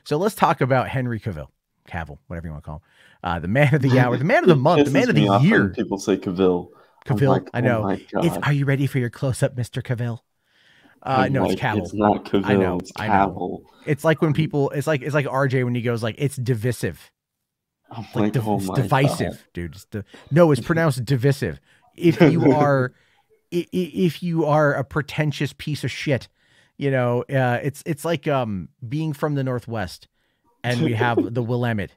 So let's talk about Henry Cavill, whatever you want to call him. The man of the hour, the man of the month, the man of the year. People say Cavill. Cavill, like, I know. Oh my God. Are you ready for your close-up, Mr. Cavill? No, it's Cavill. It's not Cavill. I know. It's Cavill. It's like when people, it's like RJ when he goes like, it's divisive. I'm like, oh my divisive, God. dude. No, it's pronounced divisive. If you are a pretentious piece of shit, you know, it's like being from the Northwest, and we have the Willamette,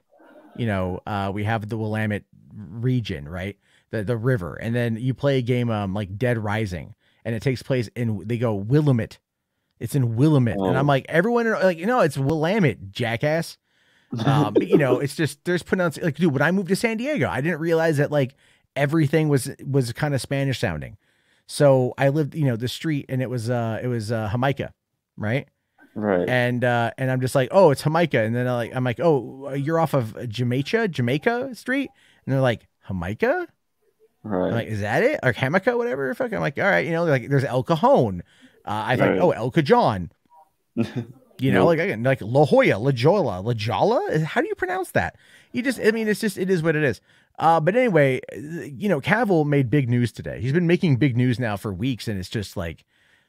you know, we have the Willamette region, right? The river, and then you play a game like Dead Rising, and it takes place in, they go Willamette. It's in Willamette, and I'm like, everyone like, you know, it's Willamette, jackass. You know, it's just, there's pronounced, like, dude, when I moved to San Diego, I didn't realize that like everything was kind of Spanish sounding. So I lived, you know, the street, and it was Jamaica, right? Right. And I'm just like, oh, it's Jamaica. And then I'm like, oh, you're off of Jamaica Street. And they're like, Jamaica? Right. I'm like, is that it? Or Jamaica, whatever. Fuck. I'm like, all right, you know, like there's El Cajon. I thought, oh, El Cajon. You know, like again, like La Jolla, La Jolla. How do you pronounce that? You just, I mean, it's just, it is what it is. But anyway, you know, Cavill made big news today. He's been making big news now for weeks, and it's just like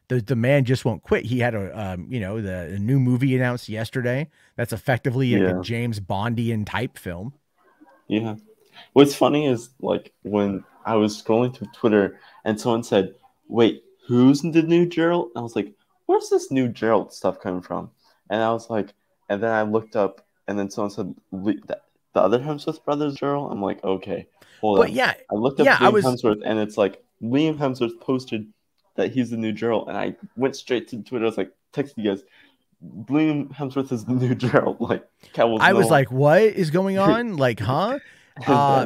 the man just won't quit. He had you know, the new movie announced yesterday. That's effectively like a James Bondian type film. Yeah. What's funny is like when I was scrolling through Twitter and someone said, "Wait, who's the new Gerald?" I was like, "Where's this new Gerald stuff coming from?" And I was like, and then I looked up, and then someone said the other Hemsworth brothers Gerald. I'm like, okay, hold on. Yeah, I looked up Liam Hemsworth, and it's like Liam Hemsworth posted that he's the new Gerald, and I went straight to Twitter. I was like, text you guys, Liam Hemsworth is the new Gerald. Like, I was like, what is going on? Like, huh?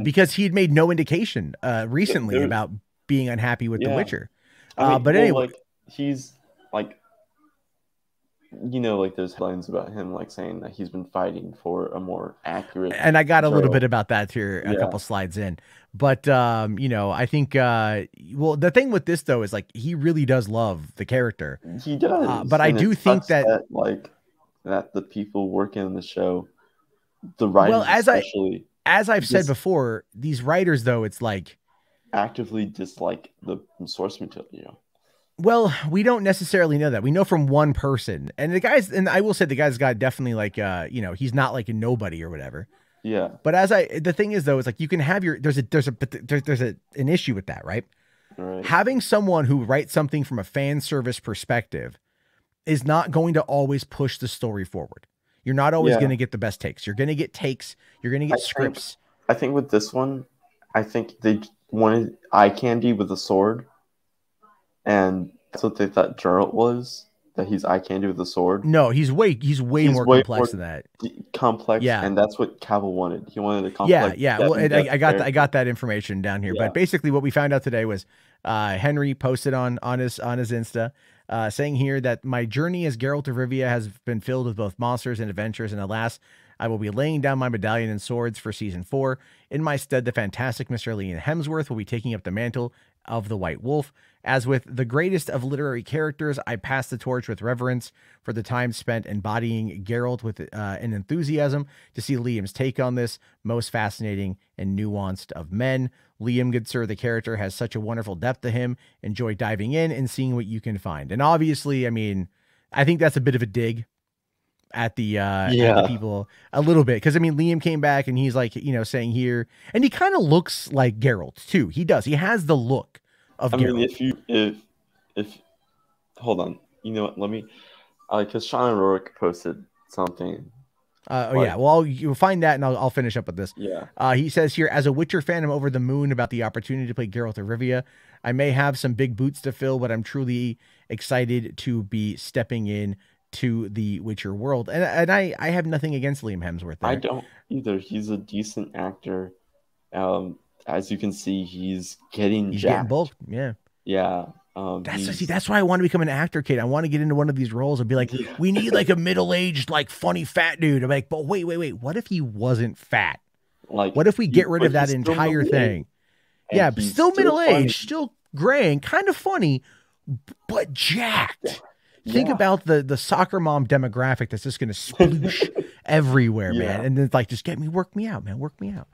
Because he'd made no indication recently about being unhappy with The Witcher. I mean, but anyway, like, he's like, you know, like there's headlines about him like saying that he's been fighting for a more accurate. And I got a little bit about that here a couple slides in. But you know, I think well, the thing with this though is like he really does love the character. He does. But I do think that like that the people working on the show, the writers especially. As I've said before, these writers though, it's like actively dislike the source material. Well, we don't necessarily know that. We know from one person, and and I will say the guy's got definitely like, you know, he's not like a nobody or whatever. Yeah. But the thing is though, it's like you can have there's an issue with that, right? Right. Having someone who writes something from a fan service perspective is not going to always push the story forward. You're not always going to get the best takes. You're going to get takes. You're going to get scripts. I think with this one, I think they wanted eye candy with a sword. And that's what they thought Geralt was, that he's eye candy with a sword. No, he's way more complex than that. Complex, and that's what Cavill wanted. He wanted a complex. Yeah. Well, I got that information down here. But basically, what we found out today was Henry posted on his Insta saying here that my journey as Geralt of Rivia has been filled with both monsters and adventures, and alas, I will be laying down my medallion and swords for season 4. In my stead, the fantastic Mr. Liam Hemsworth will be taking up the mantle of the White Wolf. As with the greatest of literary characters, I pass the torch with reverence for the time spent embodying Geralt with an enthusiasm to see Liam's take on this most fascinating and nuanced of men. Liam, good sir, the character has such a wonderful depth to him. Enjoy diving in and seeing what you can find. And obviously, I mean, I think that's a bit of a dig at the people a little bit, because I mean Liam came back and he's like, you know, saying here, and he kind of looks like Geralt too. He has the look of Geralt. Mean, if hold on, you know what, let me because Sean O'Rourke posted something. Well, you'll find that, and I'll finish up with this. He says here, as a Witcher fan, I'm over the moon about the opportunity to play Geralt of Rivia. I may have some big boots to fill, but I'm truly excited to be stepping in to the Witcher world, and I have nothing against Liam Hemsworth there. I don't either. He's a decent actor. As you can see, he's getting bulk. Yeah. That's why I want to become an actor, kid. I want to get into one of these roles and be like, we need like a middle-aged, like funny fat dude. I'm like, but wait. What if he wasn't fat? Like, what if we get rid of that entire thing? Yeah, still middle-aged, still graying, kind of funny, but jacked. Think about the soccer mom demographic that's just going to sploosh everywhere, man. Yeah. And then it's like, just work me out, man, work me out.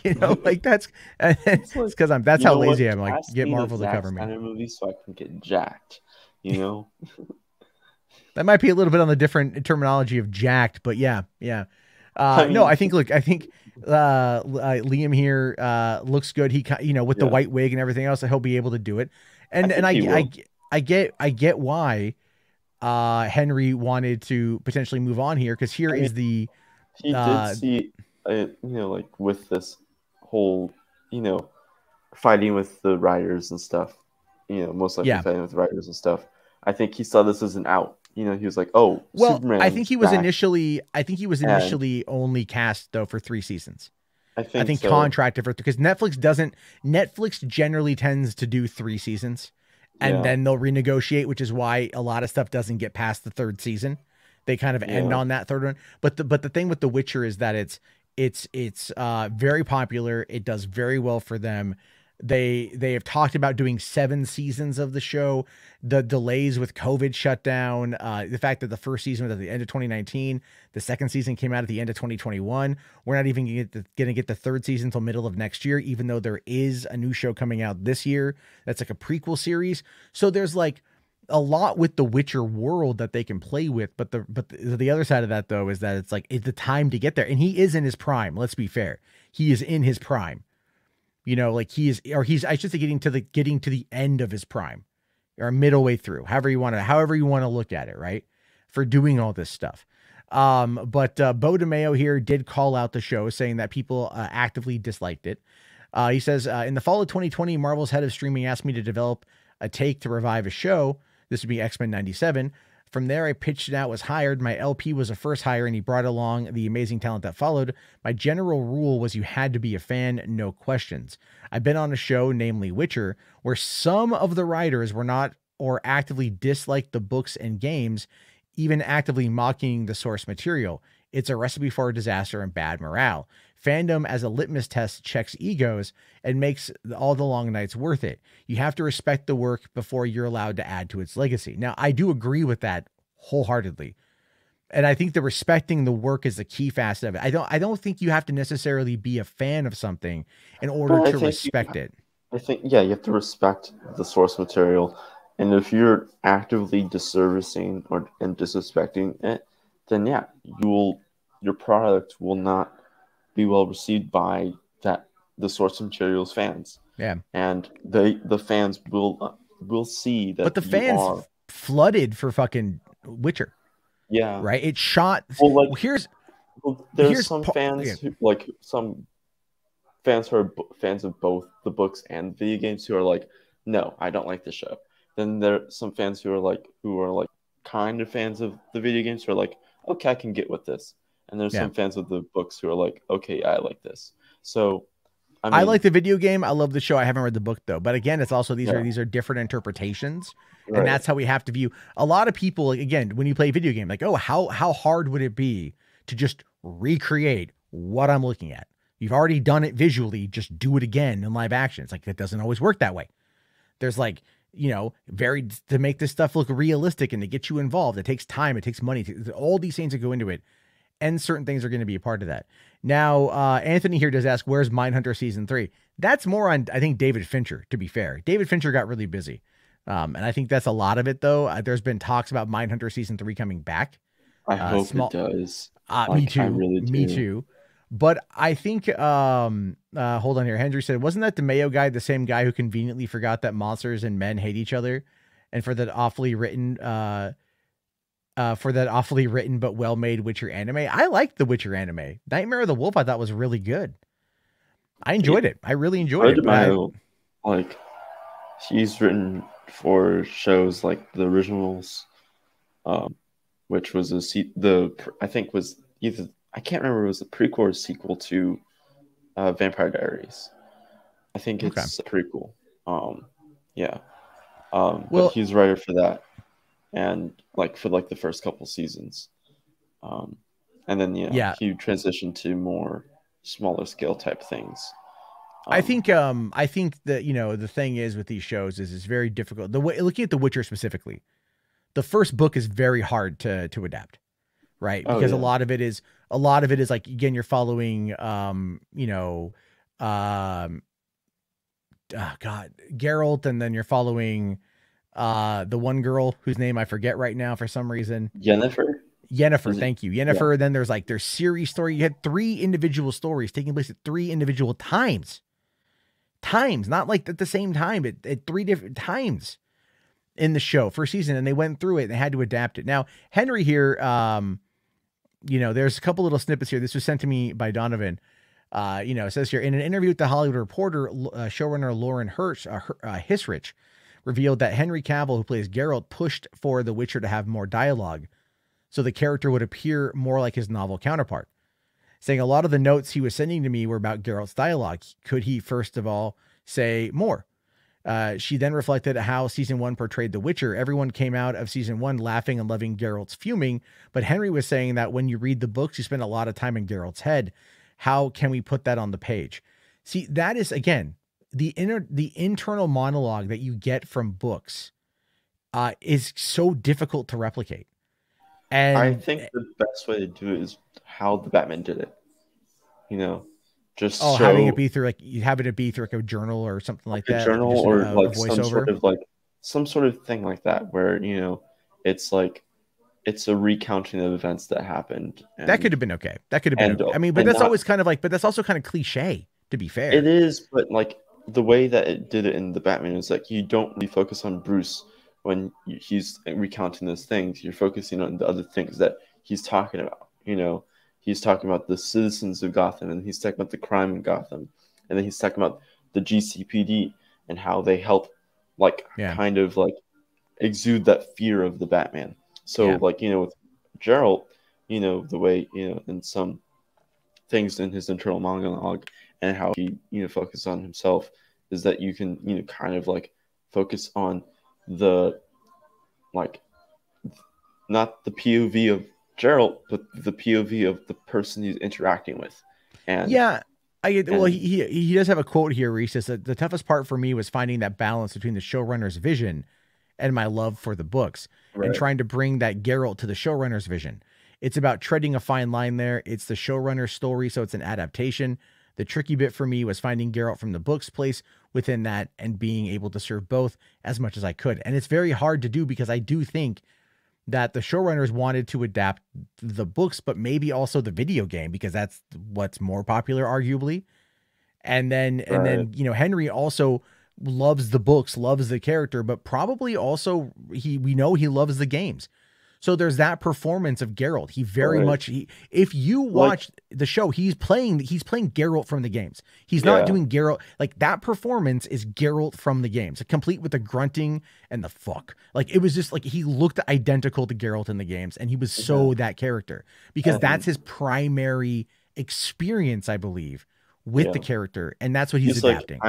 You know, like that's it's like, because that's you how know what? lazy I am. Like, Cast get me in a Marvel to Zack cover me. Snyder movie so I can get jacked. You know? That might be a little bit on the different terminology of jacked, but yeah, yeah. I No, mean, I think Liam here looks good. He, with the yeah, white wig and everything else, he'll be able to do it. I And think he will. I get why Henry wanted to potentially move on here, because here I mean, is the he did uh see, like with this whole, you know, fighting with the writers and stuff. Most likely yeah. fighting with the writers and stuff. I think he saw this as an out. He was like, "Oh, Well, Superman's back," I think he was and initially only cast though for 3 seasons. I I think think so. contracted for, because Netflix generally tends to do 3 seasons and Yeah, then they'll renegotiate, which is why a lot of stuff doesn't get past the third season. They kind of end yeah, on that third one. But the thing with The Witcher is that it's very popular. It does very well for them. They have talked about doing 7 seasons of the show. The delays with COVID shutdown, the fact that the first season was at the end of 2019, the second season came out at the end of 2021. We're not even going to get the third season until middle of next year, even though there is a new show coming out this year that's like a prequel series. So there's like a lot with the Witcher world that they can play with, but the other side of that though is that it's the time to get there, and he is in his prime. Let's be fair, he is in his prime. Like I should say getting to the end of his prime, or middle way through, however you want to look at it, right? For doing all this stuff. But Bo DeMeo here did call out the show, saying that people actively disliked it. He says, in the fall of 2020, Marvel's head of streaming asked me to develop a take to revive a show. This would be X-Men 97. From there, I pitched it out, was hired. My LP was a first hire, and he brought along the amazing talent that followed. My general rule was you had to be a fan, no questions. I've been on a show, namely Witcher, where some of the writers were not or actively disliked the books and games, even actively mocking the source material. It's a recipe for disaster and bad morale. Fandom as a litmus test checks egos and makes all the long nights worth it. You have to respect the work before you're allowed to add to its legacy. Now, I do agree with that wholeheartedly. And I think the respecting the work is the key facet of it. I don't think you have to necessarily be a fan of something in order but to respect it. I think you have to respect the source material, and if you're actively disservicing and disrespecting it, then yeah, your product will not be well received by the source material's fans, Yeah. and the fans will see But that the you fans are. flooded for fucking Witcher, Yeah. right? It shot. Well, like, Here's there's some yeah. fans who, like, some fans who are fans of both the books and video games who are like, no, I don't like the show. Then there are some fans who are like kind of fans of the video games who are like, okay, I can get with this. And there's Yeah. some fans of the books who are like, okay, I like this. So I I mean, like the video game. I love the show. I haven't read the book though. But again, it's also yeah, these are different interpretations. And right. that's how we have to view a lot of people. Like, again, when you play a video game, like, oh, how hard would it be to just recreate what I'm looking at? You've already done it visually, just do it again in live action. It's like, it doesn't always work that way. There's like, very, to make this stuff look realistic and to get you involved, it takes time, it takes money, all these things that go into it. And certain things are going to be a part of that. Now, Anthony here does ask, where's Mindhunter season 3? That's more on, I think, David Fincher, to be fair. David Fincher got really busy. And I think that's a lot of it, though. There's been talks about Mindhunter season 3 coming back. I hope it does. Me Like, I too. really Me do. too. But I think, hold on here. Henry said, wasn't that the Mayo guy, the same guy who conveniently forgot that monsters and men hate each other? And for that awfully written but well-made Witcher anime. I liked the Witcher anime. Nightmare of the Wolf I thought was really good. I enjoyed it. I really enjoyed it. Like, he's written for shows like the originals, which was I think was either, I can't remember, it was a prequel or sequel to Vampire Diaries. I think it's a prequel. Yeah. But he's a writer for that, and like for like the first couple seasons, and then he transitioned to more smaller scale type things. I think that the thing is with these shows is it's very difficult. The way, looking at The Witcher specifically, the first book is very hard to adapt, right? Oh Because yeah. a lot of it is like, again, you're following, oh God, Geralt, and then you're following the one girl whose name I forget right now for some reason. Jennifer? Yennefer, Is it? thank you. Yeah. Yennefer, then there's series story. You had three individual stories taking place at three individual times. Times, not like at the same time, at three different times in the show, first season, and they went through it and they had to adapt it. Now, Henry here, there's a couple little snippets here. This was sent to me by Donovan. It says here, in an interview with the Hollywood Reporter, showrunner Lauren Hisrich revealed that Henry Cavill, who plays Geralt, pushed for The Witcher to have more dialogue so the character would appear more like his novel counterpart, saying a lot of the notes he was sending to me were about Geralt's dialogue. Could he, first of all, say more? She then reflected how season 1 portrayed The Witcher. Everyone came out of season 1 laughing and loving Geralt's fuming, but Henry was saying that when you read the books, you spend a lot of time in Geralt's head. How can we put that on the page? See, that is, again, the internal monologue that you get from books is so difficult to replicate. I And think the best way to do it is how the Batman did it. Just having show it be through like a journal or something like a that, journal just or a like voiceover. some sort of thing like that where it's like it's a recounting of events that happened. That could have been okay. That could have been okay. I mean, but that's always kind of like, but that's also kind of cliche, to be fair. It is, but like the way that it did it in the Batman is like you don't really focus on Bruce when he's recounting those things. You're focusing on the other things that he's talking about. He's talking about the citizens of Gotham, and he's talking about the crime in Gotham, and then he's talking about the GCPD and how they help, kind of like exude that fear of the Batman. So, with Geralt, the way in some things in his internal monologue and how he focuses on himself is that you can kind of like focus on the not the POV of Geralt, but the POV of the person he's interacting with. And he does have a quote here where he says that the toughest part for me was finding that balance between the showrunner's vision and my love for the books, and trying to bring that Geralt to the showrunner's vision. It's about treading a fine line there. It's the showrunner's story, so it's an adaptation. The tricky bit for me was finding Geralt from the book's place within that and being able to serve both as much as I could. And it's very hard to do because I do think that the showrunners wanted to adapt the books, but maybe also the video game, because that's what's more popular, arguably. And then Henry also loves the books, loves the character, but probably also we know he loves the games. So there's that performance of Geralt. He very much, if you watch the show, he's playing Geralt from the games. He's not doing Geralt. Like, that performance is Geralt from the games, complete with the grunting and the fuck. Like, it was just like, he looked identical to Geralt in the games, and he was so that character, because that's his primary experience, I believe, with the character. And that's what he's adapting.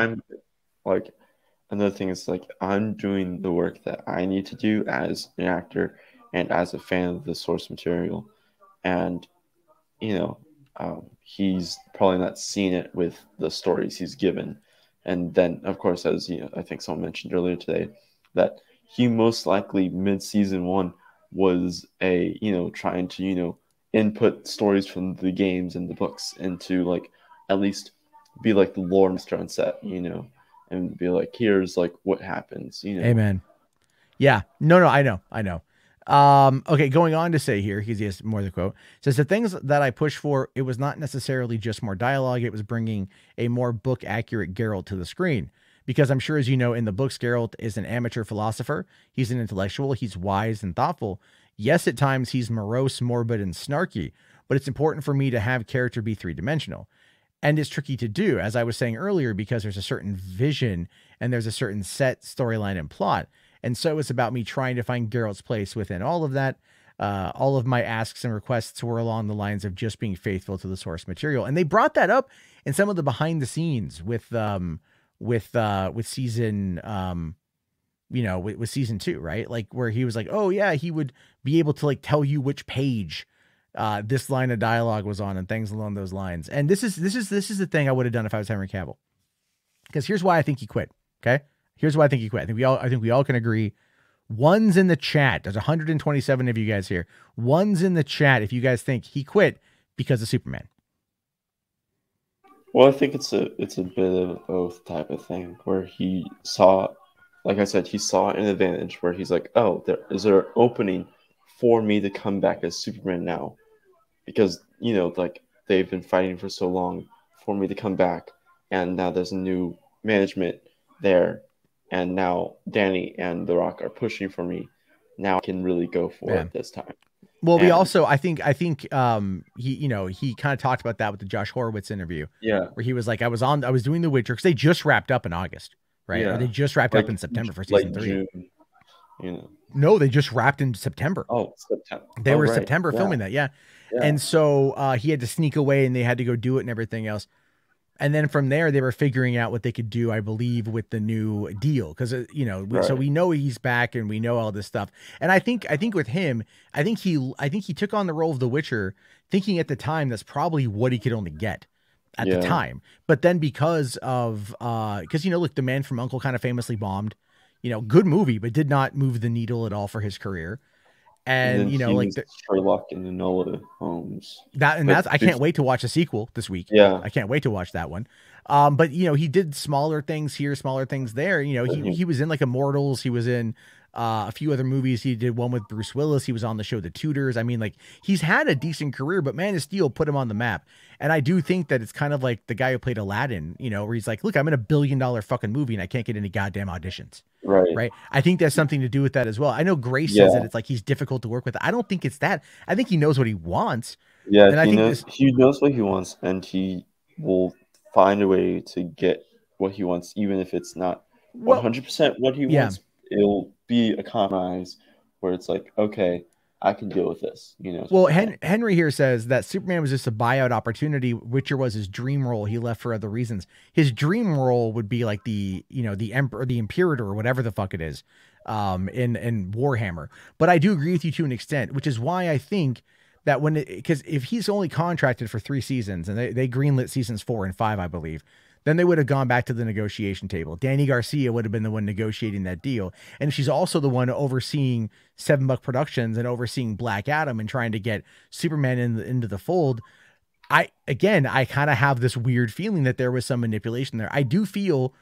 Another thing is I'm doing the work that I need to do as an actor and as a fan of the source material. And, he's probably not seen it with the stories he's given. And then, of course, as I think someone mentioned earlier today, that he most likely mid-season 1 was trying to, input stories from the games and the books into at least be like the lore master on set, and be like, here's what happens, Amen. Yeah. No, I know. Okay, going on to say here, because he has more of the quote, says the things that I pushed for, it was not necessarily just more dialogue, it was bringing a more book accurate Geralt to the screen. Because I'm sure, as you know, in the books, Geralt is an amateur philosopher. He's an intellectual. He's wise and thoughtful. Yes, at times he's morose, morbid, and snarky, but it's important for me to have character be three-dimensional. And it's tricky to do, as I was saying earlier, because there's a certain vision and there's a certain set storyline and plot. And so it's about me trying to find Geralt's place within all of that. All of my asks and requests were along the lines of just being faithful to the source material. And they brought that up in some of the behind the scenes with season, with season 2, right? Like, where he was like, oh yeah, he would be able to tell you which page this line of dialogue was on and things along those lines. And this is the thing I would have done if I was Henry Cavill. Because here's why I think he quit. Okay. Here's why I think he quit. I think we all can agree One's in the chat. There's 127 of you guys here. One's in the chat if you guys think he quit because of Superman. Well, I think it's a bit of both type of thing where he saw, like I said, he saw an advantage where he's like, oh, is there an opening for me to come back as Superman now? Because, you know, like they've been fighting for so long for me to come back, and now there's a new management there, and now Danny and The Rock are pushing for me. Now I can really go for it this time. Well, we also, I think he kind of talked about that with the Josh Horowitz interview. Yeah. Where he was like, I was doing The Witcher because they just wrapped up in August, right? Yeah. Or they just wrapped up in September for season 3. June, you know. No, they just wrapped in September. Oh, September. They were September filming that. Yeah. And so he had to sneak away and they had to go do it and everything else. And then from there, they were figuring out what they could do, I believe, with the new deal. Because, so we know he's back and we know all this stuff. And I think with him, I think he took on the role of The Witcher, thinking at the time that's probably what he could only get at the time. But then because look, The Man from U.N.C.L.E. kind of famously bombed, good movie, but did not move the needle at all for his career. And like Sherlock and Enola Holmes. I can't wait to watch a sequel this week. Yeah, I can't wait to watch that one. But he did smaller things here, smaller things there. He was in like Immortals. He was in a few other movies. He did one with Bruce Willis. He was on the show The Tudors. I mean, like he's had a decent career, but Man of Steel put him on the map. And I do think that it's kind of like the guy who played Aladdin. Where he's like, look, I'm in $1 billion fucking movie and I can't get any goddamn auditions. Right. I think that's something to do with that as well. I know Grace says that it's like he's difficult to work with. I don't think it's that. I think he knows what he wants. Yeah, and he knows what he wants, and he will find a way to get what he wants, even if it's not 100% what he wants. It'll be a compromise where it's like, okay, I can deal with this. Well, Henry here says that Superman was just a buyout opportunity. Witcher was his dream role. He left for other reasons. His dream role would be like the Emperor, the Imperator, or whatever the fuck it is, in Warhammer. But I do agree with you to an extent, which is why I think that because if he's only contracted for 3 seasons and they greenlit seasons 4 and 5, I believe, then they would have gone back to the negotiation table. Danny Garcia would have been the one negotiating that deal. And she's also the one overseeing Seven Buck Productions and overseeing Black Adam and trying to get Superman into the fold. I kind of have this weird feeling that there was some manipulation there. I do feel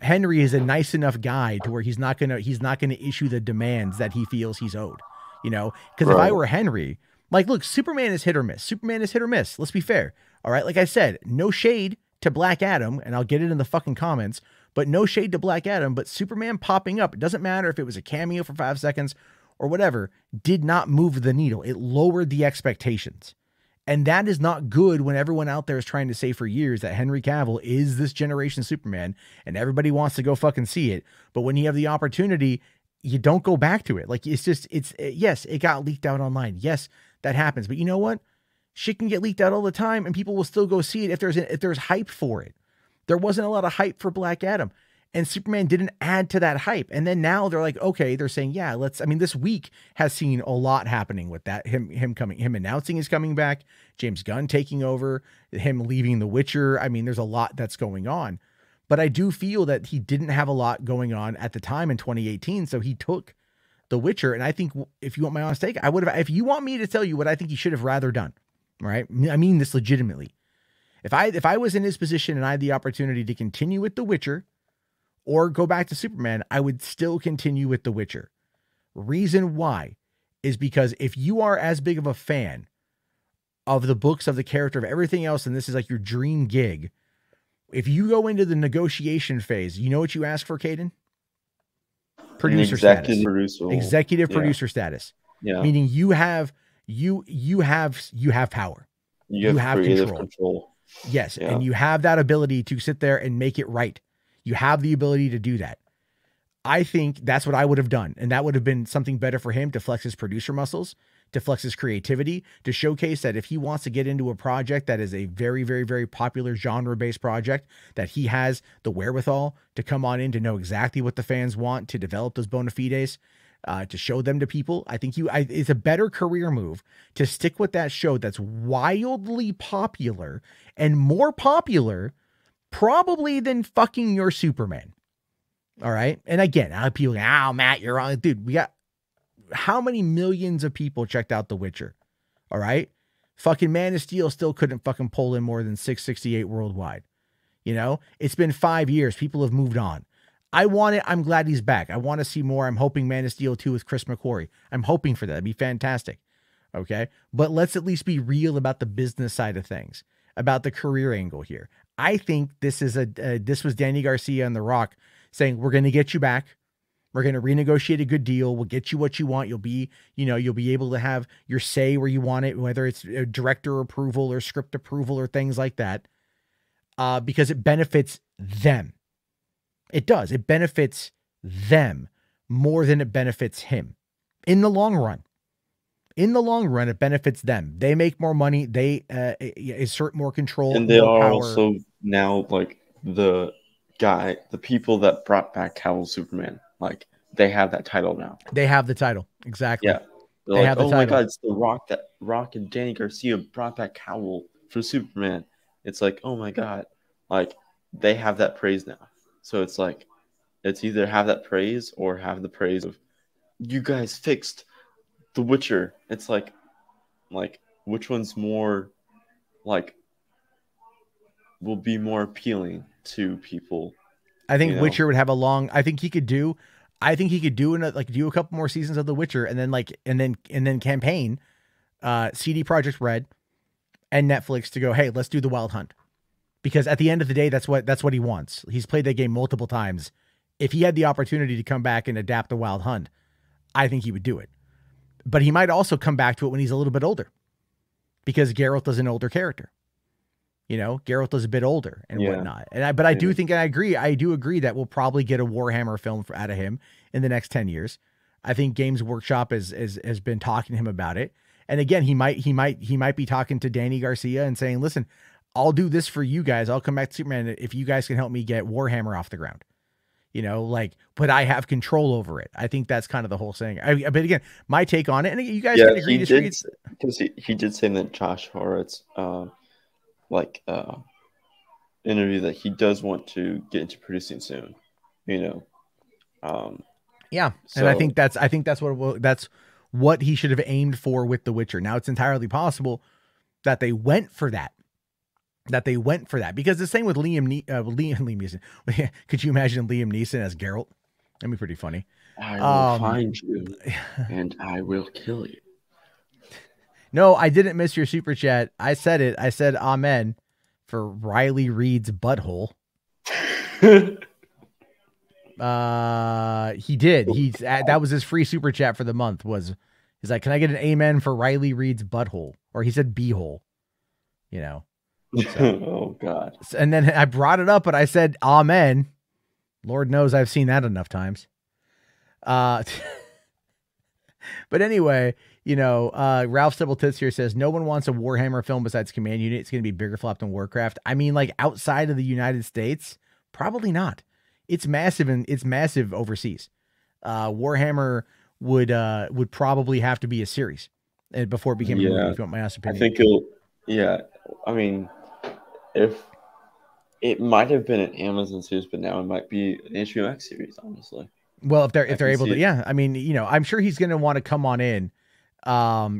Henry is a nice enough guy to where he's not going to issue the demands that he feels he's owed, because if I were Henry, like, look, Superman is hit or miss. Let's be fair. All right. Like I said, no shade to Black Adam, and I'll get it in the fucking comments, but no shade to Black Adam, but Superman popping up, it doesn't matter if it was a cameo for 5 seconds or whatever, did not move the needle. It lowered the expectations. And that is not good when everyone out there is trying to say for years that Henry Cavill is this generation Superman and everybody wants to go fucking see it. But when you have the opportunity, you don't go back to it. Like yes, it got leaked out online. Yes, that happens. But you know what? Shit can get leaked out all the time and people will still go see it if there's hype for it. There wasn't a lot of hype for Black Adam, and Superman didn't add to that hype. And then now they're like, okay, they're saying, yeah, this week has seen a lot happening with that. Him announcing he's coming back, James Gunn taking over, him leaving The Witcher. There's a lot that's going on, but I do feel that he didn't have a lot going on at the time in 2018. So he took The Witcher. And I think if you want my honest take, if you want me to tell you what I think he should have rather done, right? I mean this legitimately. If I was in his position and I had the opportunity to continue with The Witcher or go back to Superman, I would still continue with The Witcher. Reason why is because if you are as big of a fan of the books, of the character, of everything else, and this is like your dream gig, if you go into the negotiation phase, you know what you ask for, Caden? Producer status. Executive producer status. Yeah. Meaning you have power. You have control. Yes. Yeah. And you have that ability to sit there and make it right. You have the ability to do that. I think that's what I would have done. And that would have been something better for him to flex his producer muscles, to flex his creativity, to showcase that if he wants to get into a project that is a very, very, very popular genre-based project, that he has the wherewithal to come on in, to know exactly what the fans want, to develop those bona fides, to show them to people. I think it's a better career move to stick with that show that's wildly popular and more popular probably than fucking your Superman. All right. And again, people go, oh, Matt, you're wrong. Dude, we got how many millions of people checked out The Witcher? All right. Fucking Man of Steel still couldn't fucking pull in more than 668 worldwide. You know, it's been 5 years. People have moved on. I want it. I'm glad he's back. I want to see more. I'm hoping Man of Steel 2 with Chris McQuarrie. I'm hoping for that. That'd be fantastic. Okay. But let's at least be real about the business side of things, about the career angle here. I think this is this was Danny Garcia and The Rock saying, we're going to get you back. We're going to renegotiate a good deal. We'll get you what you want. You'll be able to have your say where you want it, whether it's director approval or script approval or things like that, because it benefits them. It does. It benefits them more than it benefits him in the long run. In the long run, it benefits them. They make more money. They assert more control. And they are power. Also now like the people that brought back Cavill Superman. Like they have that title now. They have the title. Exactly. Yeah. They have the title. Oh my God, it's The Rock that Rock and Danny Garcia brought back Cavill for Superman. It's like, oh my God. Like they have that praise now. So it's like, it's either have that praise or have the praise of you guys fixed The Witcher. It's like which one's more like will be more appealing to people. I think Witcher would have a long. I think he could do a couple more seasons of The Witcher, and then campaign, CD Projekt Red, and Netflix to go. Hey, let's do The Wild Hunt, because at the end of the day, that's what he wants. He's played that game multiple times. If he had the opportunity to come back and adapt The Wild Hunt, I think he would do it. But he might also come back to it when he's a little bit older, because Geralt is an older character. You know, Geralt is a bit older and whatnot. And I do think, and I do agree that we'll probably get a Warhammer film out of him in the next 10 years. I think Games Workshop has been talking to him about it. And again, he might be talking to Danny Garcia and saying, listen, I'll do this for you guys. I'll come back to Superman if you guys can help me get Warhammer off the ground. You know, like, but I have control over it. I think that's kind of the whole thing. But again, my take on it, and you guys can agree to disagree. Because he did say that Josh Horowitz, interview that he does want to get into producing soon, you know. Yeah, so. And I think that's what he should have aimed for with The Witcher. Now it's entirely possible that they went for that. Because the same with Liam Neeson. Could you imagine Liam Neeson as Geralt? That'd be pretty funny. I will find you and I will kill you. No, I didn't miss your super chat. I said it. I said amen for Riley Reed's butthole. He did. That was his free super chat for the month. He's like, can I get an amen for Riley Reed's butthole? Or he said beehole. You know. So, oh God. And then I brought it up, but I said amen. Lord knows I've seen that enough times. But anyway, you know, Ralph Stibble Tits here says no one wants a Warhammer film besides Command Unit. It's going to be bigger flop than Warcraft. I mean, like outside of the United States, probably not. It's massive and it's massive overseas. Warhammer would probably have to be a series before it became a movie. If you want my honest opinion, I think I mean, if it might have been an Amazon series, but now it might be an HBO Max series, honestly. Well, if they're able to, yeah. I mean, you know, I'm sure he's going to want to come on in.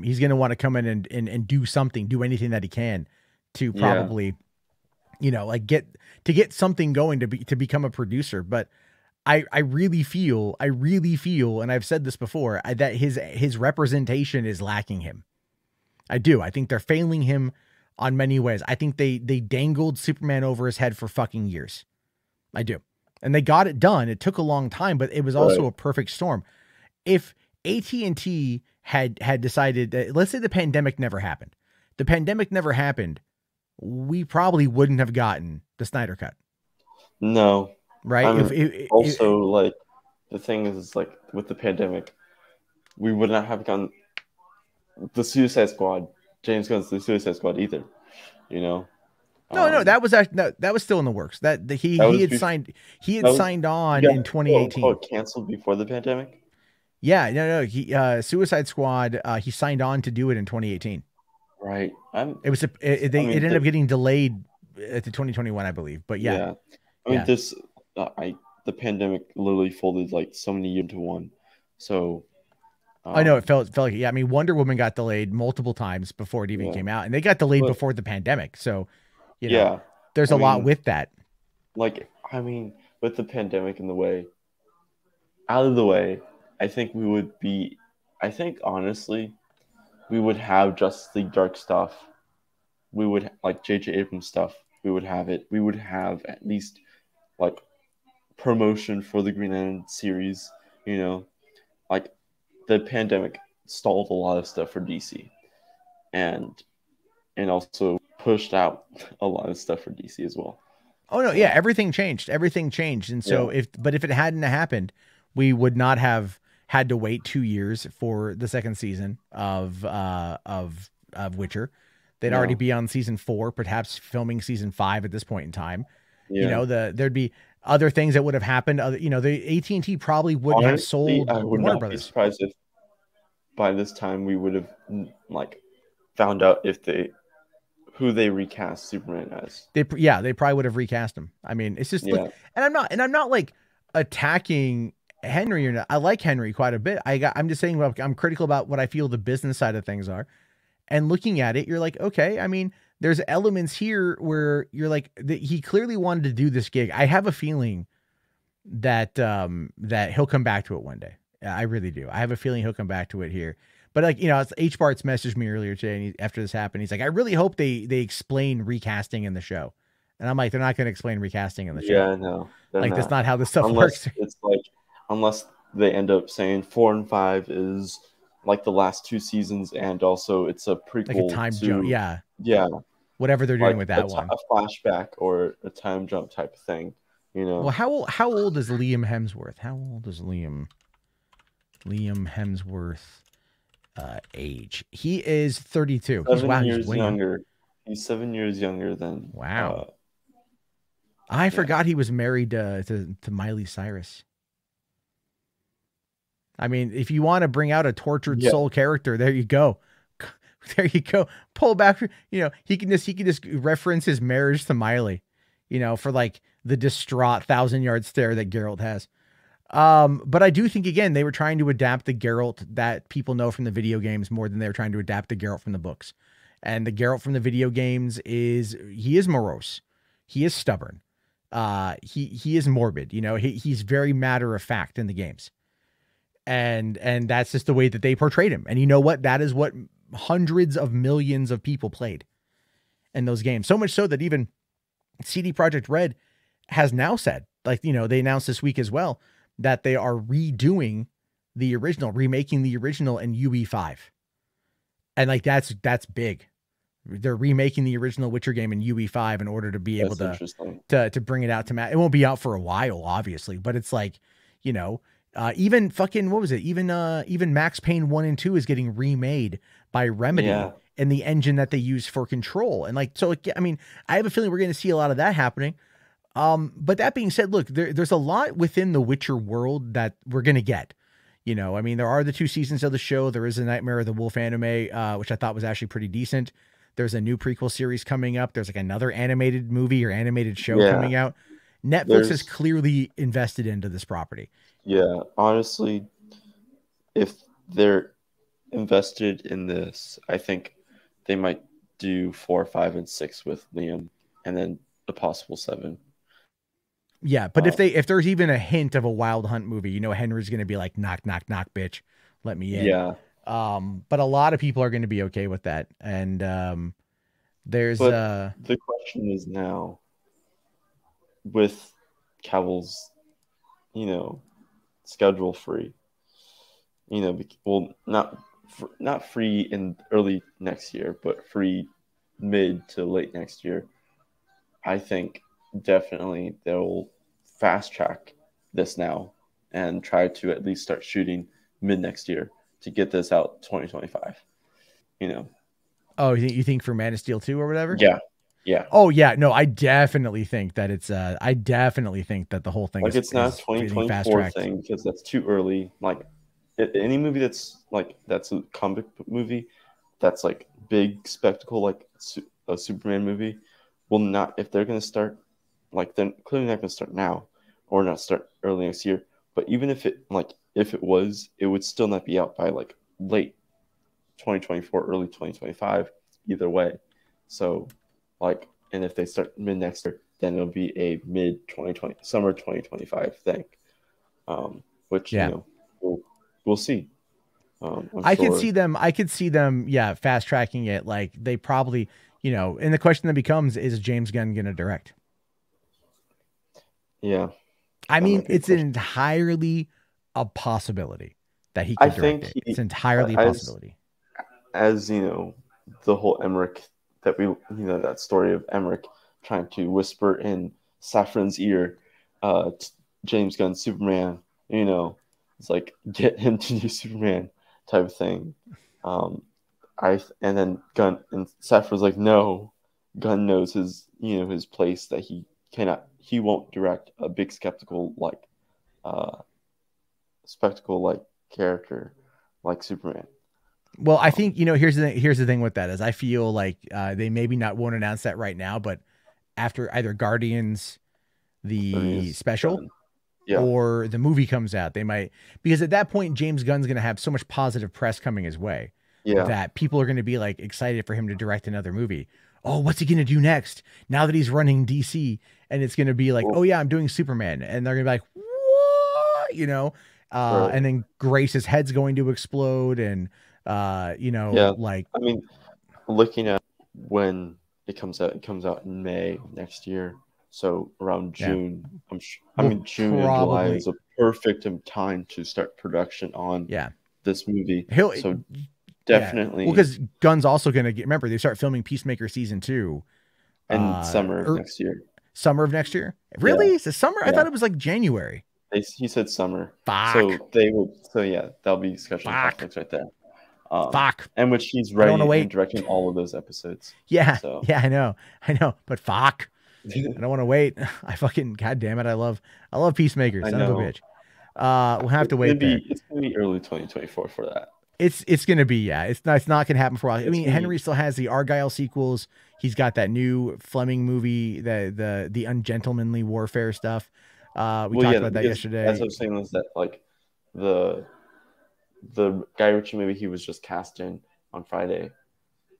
He's going to want to come in and do something, do anything that he can to probably, you know, like get something going to become a producer. But I really feel, and I've said this before, that his representation is lacking him. I do. I think they're failing him on many ways. I think they dangled Superman over his head for fucking years. I do. And they got it done. It took a long time, but it was also a perfect storm. If AT&T had decided that, let's say the pandemic never happened. The pandemic never happened. We probably wouldn't have gotten the Snyder Cut. No. Right? Like, the thing is, like, with the pandemic, we would not have gotten the Suicide Squad, James Gunn's The Suicide Squad either, you know? No, that was still in the works. He had signed on in 2018. Oh, canceled before the pandemic? Yeah, no. He Suicide Squad. He signed on to do it in 2018. Right. It ended up getting delayed to 2021, I believe. But yeah. I mean, this. the pandemic literally folded like so many years into one. So I know it felt like, yeah. I mean, Wonder Woman got delayed multiple times before it even came out, and they got delayed before the pandemic. So, there's a lot with that. Like, I mean, with the pandemic out of the way, I think honestly, we would have Justice League Dark stuff. We would like J.J. Abrams stuff. We would have it. We would have at least like promotion for the Green Lantern series. Like the pandemic stalled a lot of stuff for DC, and also pushed out a lot of stuff for DC as well. Oh no, yeah, everything changed. Everything changed, and so if it hadn't happened, we would not have had to wait 2 years for the second season of Witcher. They'd already be on season 4, perhaps filming season 5 at this point in time. There'd be other things that would have happened. The AT&T probably wouldn't have sold I would Warner not Brothers. be surprised if by this time we would have like found out who they recast Superman as. They probably would have recast him. I mean, it's just and I'm not like attacking Henry or not. I like Henry quite a bit. I'm just saying I'm critical about what I feel the business side of things are. And looking at it, you're like, okay, I mean, there's elements here where you're like, he clearly wanted to do this gig. I have a feeling that that he'll come back to it one day. I really do. I have a feeling he'll come back to it here. But like, it's H. Bart's messaged me earlier today, and after this happened, he's like, I really hope they explain recasting in the show. And I'm like, they're not going to explain recasting in the show. Yeah, no. That's not how this stuff works. It's like, unless they end up saying 4 and 5 is like the last 2 seasons, and also it's a prequel, like a time jump. Yeah. Whatever they're doing with that one. A flashback or a time jump type of thing, Well, how old is Liam Hemsworth? How old is Liam Hemsworth age? He is 32. He's younger. He's 7 years younger than. Wow. I forgot he was married to Miley Cyrus. I mean, if you want to bring out a tortured soul character, there you go. There you go. Pull back. He can just reference his marriage to Miley, for like the distraught 1,000-yard stare that Geralt has. But I do think, again, they were trying to adapt the Geralt that people know from the video games more than they were trying to adapt the Geralt from the books. And the Geralt from the video games is morose. He is stubborn. He is morbid. He's very matter of fact in the games. And that's just the way that they portrayed him. And you know what? That is what hundreds of millions of people played in those games. So much so that even CD Projekt Red has now said, like, they announced this week as well, that they are remaking the original in UE5. And like, that's big. They're remaking the original Witcher game in UE5 in order to be able to bring it out to Matt. It won't be out for a while, obviously, but it's like, even fucking, what was it? Even Max Payne 1 and 2 is getting remade by Remedy in the engine that they use for Control. And like, so, I mean, I have a feeling we're going to see a lot of that happening. But that being said, look, there's a lot within the Witcher world that we're going to get. I mean, there are the 2 seasons of the show. There is a Nightmare of the Wolf anime, which I thought was actually pretty decent. There's a new prequel series coming up. There's like another animated movie or animated show coming out. Netflix is clearly invested into this property. Yeah, honestly, if they're invested in this, I think they might do 4, 5, and 6 with Liam, and then a possible 7. Yeah, but if there's even a hint of a Wild Hunt movie, Henry's going to be like, knock, knock, knock, bitch, let me in. Yeah. But a lot of people are going to be okay with that, and there's the question is now with Cavill's, schedule free. Well, not free in early next year, but free mid to late next year. I think definitely they'll fast track this now and try to at least start shooting mid next year to get this out 2025. Oh, you think for Man of Steel 2 or whatever? Yeah. Yeah. Oh yeah, no, I definitely think that it's I definitely think that the whole thing it's not a 2024 thing, because that's too early. Like any movie that's a comic book movie, that's like big spectacle, like a Superman movie, will not, if they're going to start, like, they're clearly not going to start now. or not start early next year. But even if it was, it would still not be out by like late 2024, early 2025, either way. So like, and if they start mid next year, then it'll be a mid 2020 summer 2025 thing. Which Yeah. we'll see. I could see them, yeah, fast tracking it. Like they probably, and the question that becomes, is James Gunn going to direct? Yeah. I mean, it's entirely a possibility that he I could direct think it. It's entirely a possibility. As the whole Emmerich that story of Emmerich trying to whisper in Safran's ear, James Gunn's Superman, it's like, get him to do Superman type of thing. And then Gunn and Safran's like, no, Gunn knows his place, that he won't direct a big spectacle like character like Superman. Well, I think, here's the thing with that is I feel like they maybe won't announce that right now, but after either Guardians, the special, or the movie comes out, they might, because at that point, James Gunn's going to have so much positive press coming his way that people are going to be like excited for him to direct another movie. Oh, what's he going to do next? Now that he's running DC, and it's going to be like, oh yeah, I'm doing Superman. And they're going to be like, what? Right. And then Grace's head's going to explode. And, like, I mean, looking at when it comes out in May next year. So around June, June and July is a perfect time to start production on this movie. So definitely. Well, because Gunn's also going to remember, they start filming Peacemaker season 2. And summer of next year. Summer of next year? Really? Is it summer? I thought it was like January. He said summer. Fuck. That'll be discussion topics right there. Fuck. And which he's writing and directing all of those episodes. Yeah. So. Yeah, I know. But fuck. I don't want to wait. I fucking, goddamn it. I love Peacemaker. Son of a bitch. We'll have to wait. It's gonna be early 2024 for that. It's gonna be, It's not gonna happen for a while. I mean, Henry still has the Argyle sequels. He's got that new Fleming movie, the Ungentlemanly Warfare stuff. We talked about that yesterday. That's what I was saying, was that like the Guy Ritchie movie he was just cast in on Friday,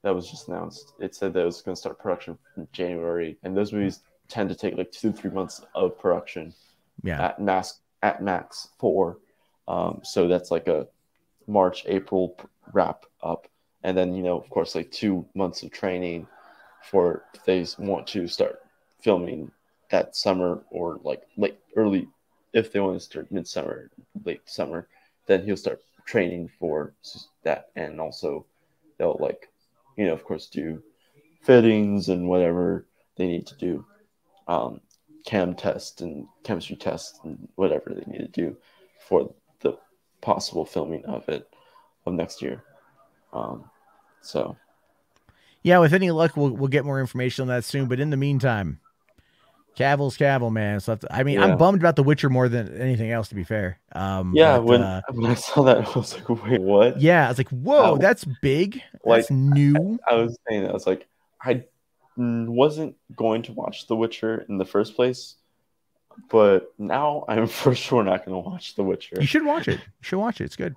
that was just announced. It said that it was going to start production in January, and those movies tend to take like 2-3 months of production. Yeah. At max 4. So that's like a March, April wrap up, and then of course like 2 months of training for if they want to start filming that summer, or like early if they want to start midsummer, late summer, then he'll start training for that, and also they'll of course do fittings and whatever they need to do, chem test and chemistry test and whatever they need to do for the possible filming of next year. So yeah, with any luck, we'll get more information on that soon. But in the meantime, Cavill's Cavill, man. So I'm bummed about The Witcher more than anything else, to be fair. When I saw that, I was like, wait, what? Yeah, I was like, whoa, that's big. That's new. I was saying that. I was like, I wasn't going to watch The Witcher in the first place, but now I'm for sure not going to watch The Witcher. You should watch it. It's good.